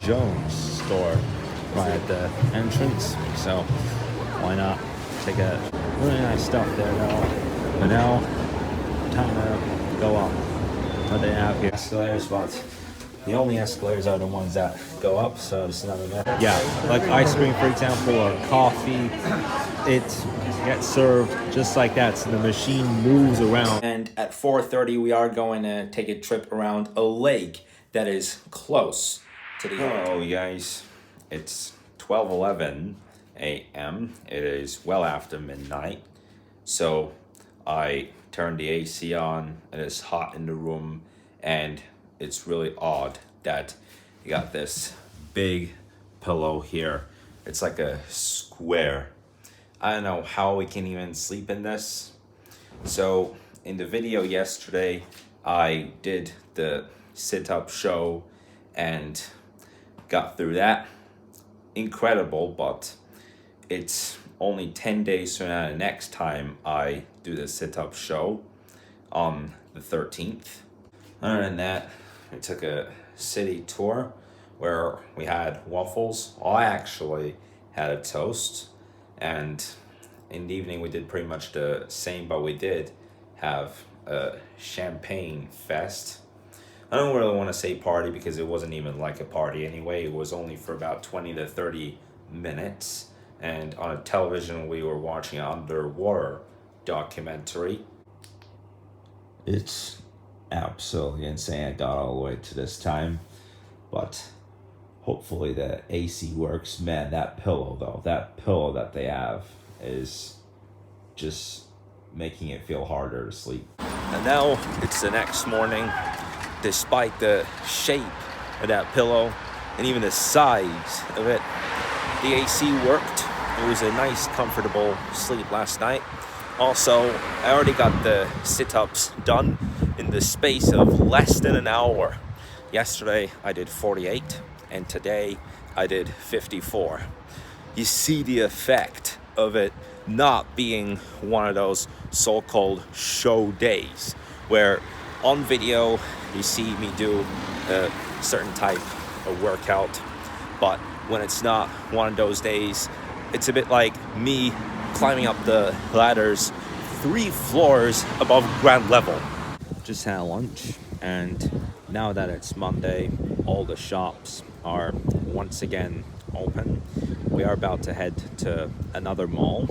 Jones store right at the entrance, so why not take a really nice stuff there now. But now time to go up. What they have here, escalators, but the only escalators are the ones that go up, so it's another method. Yeah, like ice cream, for example, or coffee, it gets served just like that, so the machine moves around. And at 4:30, we are going to take a trip around a lake that is close to the... Hello, you guys. It's 12:11 a.m. It is well after midnight, so I turned the AC on. It is hot in the room, and it's really odd that you got this big pillow here. It's like a square. I don't know how we can even sleep in this. So in the video yesterday, I did the sit-up show and got through that. Incredible, but it's only 10 days from now the next time I do the sit-up show on the 13th. Other than that, we took a city tour where we had waffles. I actually had a toast, and in the evening we did pretty much the same, but we did have a champagne fest. I don't really want to say party because it wasn't even like a party anyway. It was only for about 20 to 30 minutes, and on a television we were watching an underwater documentary. It's absolutely insane I got all the way to this time, but hopefully the AC works. Man, that pillow though, that pillow that they have is just making it feel harder to sleep. And now it's the next morning. Despite the shape of that pillow and even the size of it, the AC worked. It was a nice comfortable sleep last night. Also, I already got the sit-ups done in the space of less than an hour. Yesterday I did 48 and today I did 54. You see the effect of it not being one of those so-called show days where on video you see me do a certain type of workout, but when it's not one of those days, it's a bit like me climbing up the ladders 3 floors above ground level. Just had lunch, and now that it's Monday, all the shops are once again open. We are about to head to another mall.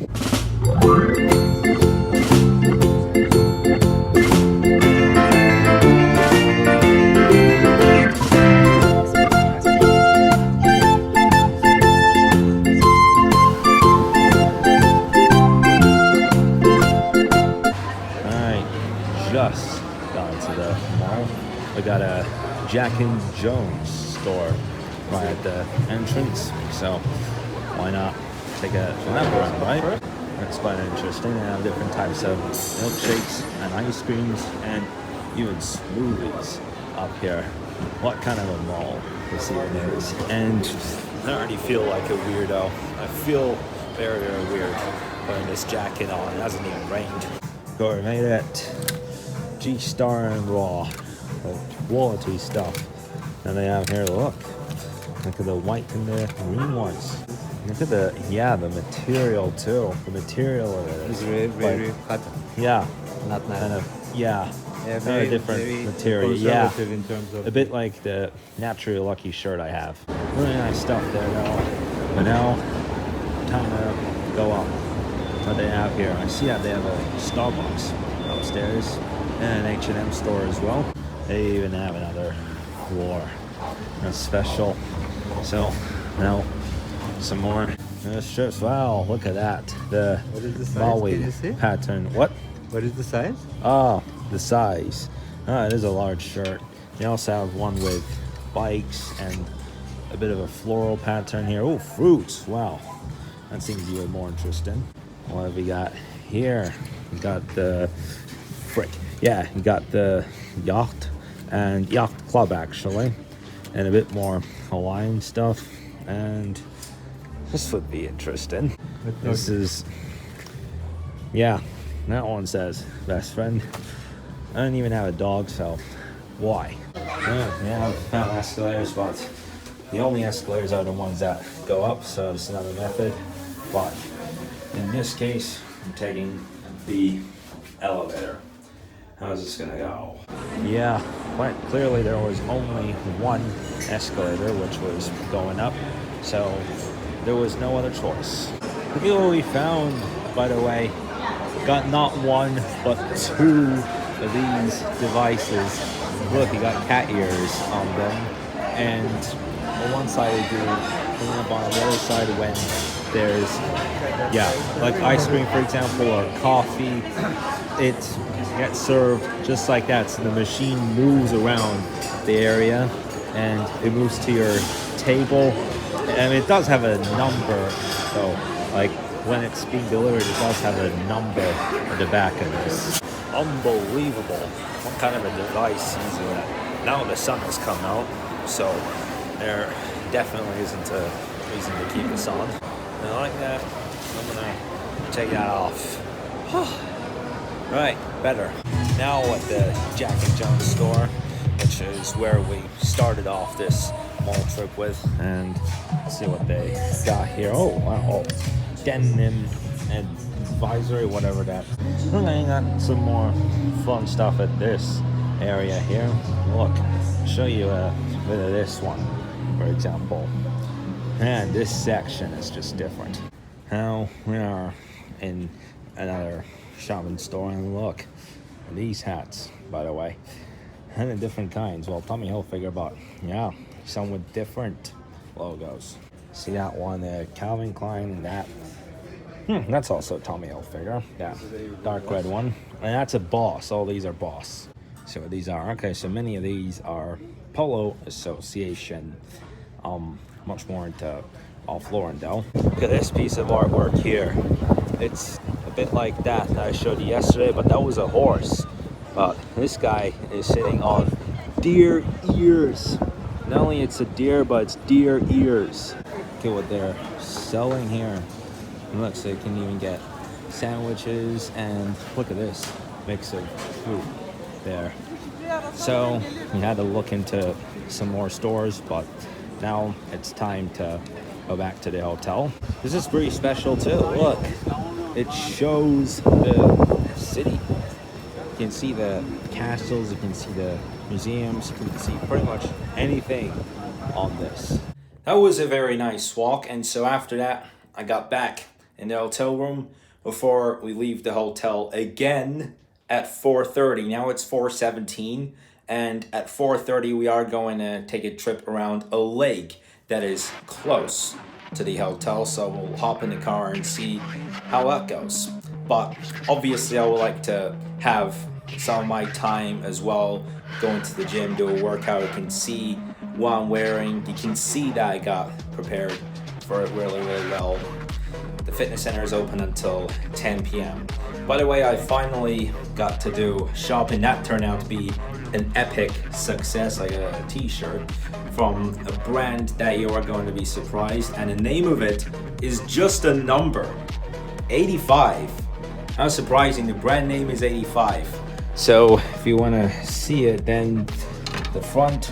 Just got into the mall. We got a Jack and Jones store right at the entrance, so why not take a lap around, right? That's quite interesting. They have different types of milkshakes and ice creams and even smoothies up here. What kind of a mall this even is? And I already feel like a weirdo. I feel very, very weird wearing this jacket on. It hasn't even rained. Go made it. G-Star and Raw, quality stuff. And they have here, look at the white and the green ones. Look at the material too. The material of it is very hot. Yeah, Not nice. kind of, yeah, Very different material. Yeah, in terms of a bit like the Naturally Lucky shirt I have. Really nice stuff there now. But now, time to go up. What they have here. I see that they have a Starbucks upstairs and an H&M store as well. They even have another floor. That's special. So now some more strips. Wow, look at that. The What is the size? Maui Can you see? pattern. What? What is the size? Oh, the size. It is a large shirt. They also have one with bikes and a bit of a floral pattern here. Oh, fruits. Wow. That seems even more interesting. What have we got here? We got the you got the yacht and yacht club actually, and a bit more Hawaiian stuff, and this would be interesting. This is, yeah, that one says best friend. I don't even have a dog, so why? Yeah, we have escalators, but The only escalators are the ones that go up, so it's another method. But in this case, I'm taking the elevator. How's this gonna go? Yeah, quite clearly there was only one escalator, which was going up, so there was no other choice. Look at what we found, by the way. Got not one, but two of these devices. Look, you got cat ears on them, and on one side they do clean up, on the other side when there's, like ice cream, for example, or coffee, it gets served just like that. So the machine moves around the area, and it moves to your table, and it does have a number, so like when it's being delivered, it does have a number at the back of this. Unbelievable. What kind of a device using that? Now the sun has come out, so there definitely isn't a reason to keep this on. And like that, I'm gonna take that off. Right, better. Now at the Jack and Jones store, which is where we started off this mall trip with, and let's see what they got here. Oh, wow. Denim advisory, whatever that. Okay, got some more fun stuff at this area here. Look, I'll show you a bit of this one, for example. And this section is just different. Now we are in another shopping store, and look, these hats, by the way, and the different kinds. Well, Tommy Hilfiger, but yeah, some with different logos. See that one there, Calvin Klein, and that. That's also Tommy Hilfiger, that dark red one. And that's a Boss. All these are Boss. So what these are. Okay, so many of these are Polo Association. Much more into Ralph Lauren though. Look at this piece of artwork here. It's a bit like that I showed you yesterday, but that was a horse. But this guy is sitting on deer ears. Not only it's a deer, but it's deer ears. Look at what they're selling here. And look, so you can even get sandwiches, and look at this mix of food there. So we had to look into some more stores, but now it's time to go back to the hotel. This is pretty special too. Look, it shows the city. You can see the castles, you can see the museums, you can see pretty much anything on this. That was a very nice walk, and so after that, I got back in the hotel room before we leave the hotel again at 4:30. Now it's 4:17, and at 4:30 we are going to take a trip around a lake that is close to the hotel, so we'll hop in the car and see how that goes. But obviously I would like to have some of my time as well, going to the gym, do a workout. You can see what I'm wearing. You can see that I got prepared for it really, really well. The fitness center is open until 10 p.m. By the way, I finally got to do shopping. That turned out to be an epic success. I got a t-shirt from a brand that you are going to be surprised, and the name of it is just a number, 85. How surprising, the brand name is 85. So if you want to see it, then the front,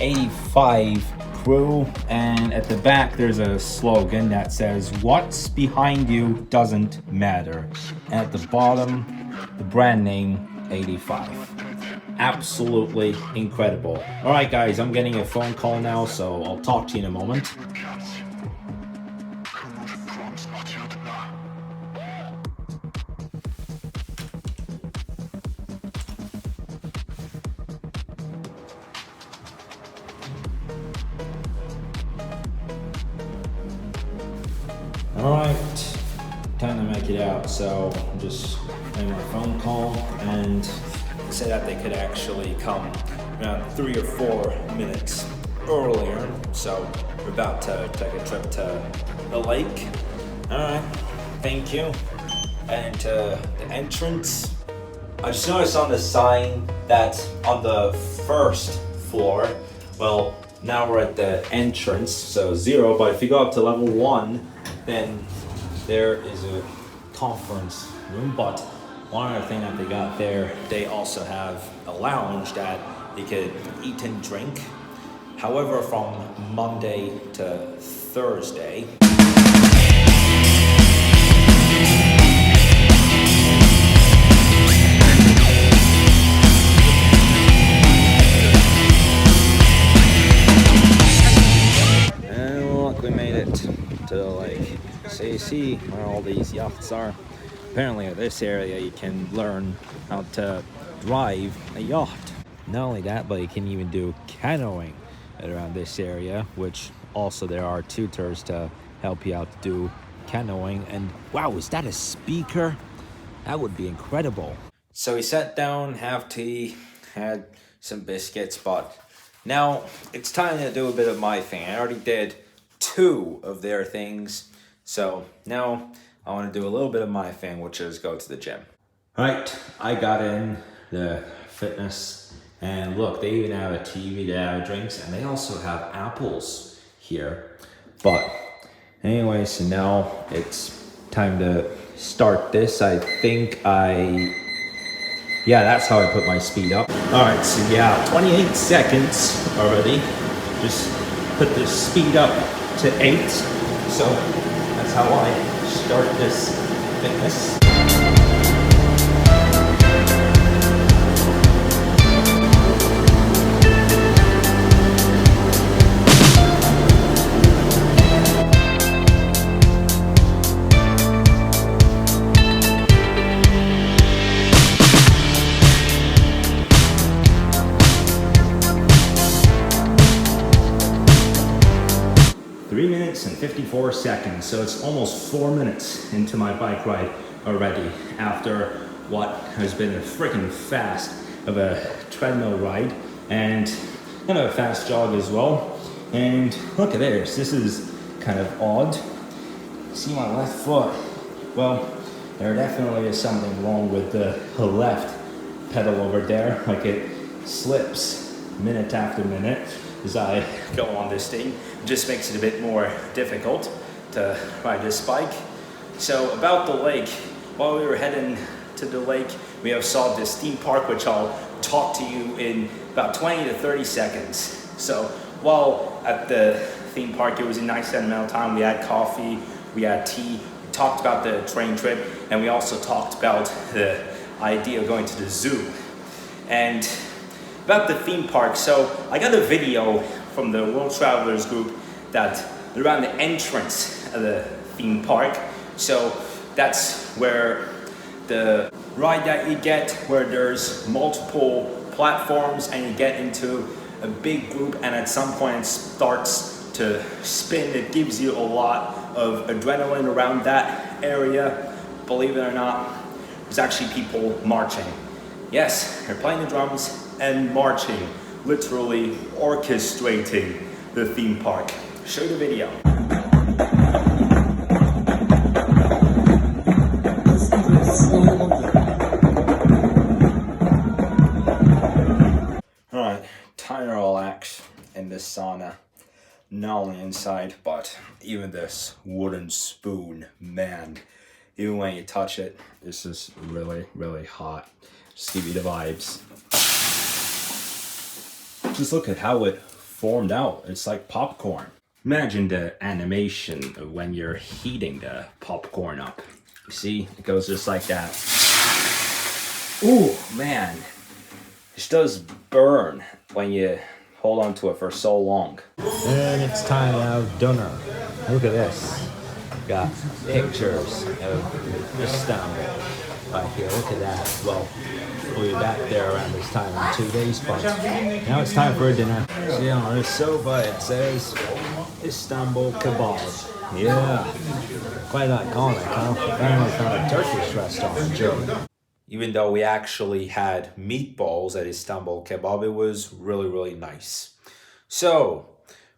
85 crew, and at the back there's a slogan that says, "What's behind you doesn't matter." And at the bottom, the brand name, 85. Absolutely incredible. All right, guys, I'm getting a phone call now, so I'll talk to you in a moment. Alright, time to make it out. So I'm just making my phone call, and they said that they could actually come around 3 or 4 minutes earlier. So we're about to take a trip to the lake. Alright, thank you. And to the entrance, I just noticed on the sign that on the first floor, well, now we're at the entrance, so 0, but if you go up to level 1, then there is a conference room. But one other thing that they got there, they also have a lounge that you could eat and drink. However, from Monday to Thursday, and look, we made it to the lake. So you see where all these yachts are. Apparently in this area you can learn how to drive a yacht. Not only that, but you can even do canoeing around this area, which also there are tutors to help you out to do canoeing. And wow, is that a speaker? That would be incredible. So we sat down, have tea, had some biscuits, but now it's time to do a bit of my thing. I already did 2 of their things, so now I want to do a little bit of my thing, which is go to the gym. Right, I got in the fitness, and look, they even have a TV, they have drinks, and they also have apples here. But anyway, so now it's time to start this. I think yeah, that's how I put my speed up. All right, so yeah, 28 seconds already. Just put the speed up to 8. So that's how I start this fitness. 3 minutes and 54 seconds, so it's almost 4 minutes into my bike ride already after what has been a freaking fast of a treadmill ride and kind of a fast jog as well. And look at this, this is kind of odd. See my left foot? Well, there definitely is something wrong with the left pedal over there, like it slips minute after minute as I go on this thing. It just makes it a bit more difficult to ride this bike. So about the lake, while we were heading to the lake, we have saw this theme park, which I'll talk to you in about 20 to 30 seconds. So while at the theme park, it was a nice amount of time. We had coffee, we had tea, we talked about the train trip, and we also talked about the idea of going to the zoo. And about the theme park, so I got a video from the World Travelers group that around the entrance of the theme park. So that's where the ride that you get, where there's multiple platforms and you get into a big group, and at some point it starts to spin. It gives you a lot of adrenaline around that area. Believe it or not, there's actually people marching. Yes, they're playing the drums and marching, literally orchestrating the theme park. Show the video. Alright, time to relax in this sauna. Not only inside, but even this wooden spoon, man, even when you touch it, this is really, really hot. Just give you the vibes. Just look at how it formed out. It's like popcorn. Imagine the animation of when you're heating the popcorn up. See, it goes just like that. Ooh, man. This does burn when you hold on to it for so long. And it's time to have dinner. Look at this. Got pictures of Istanbul right here. Look at that. Well, we'll be back there around this time in 2 days, but now it's time for dinner. See, on this sofa it says Istanbul kebab. Yeah, quite iconic, huh? Apparently from a Turkish restaurant, Joe. Even though we actually had meatballs at Istanbul kebab, it was really, really nice. So,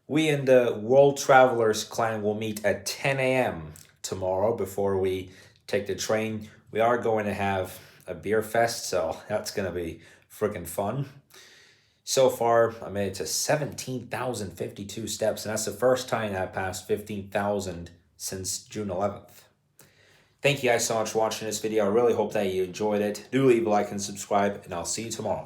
we in the World Travelers clan will meet at 10 a.m. tomorrow before we take the train. We are going to have a beer fest, so that's going to be freaking fun. So far, I made it to 17,052 steps, and that's the first time I passed 15,000 since June 11th. Thank you guys so much for watching this video. I really hope that you enjoyed it. Do leave a like and subscribe, and I'll see you tomorrow.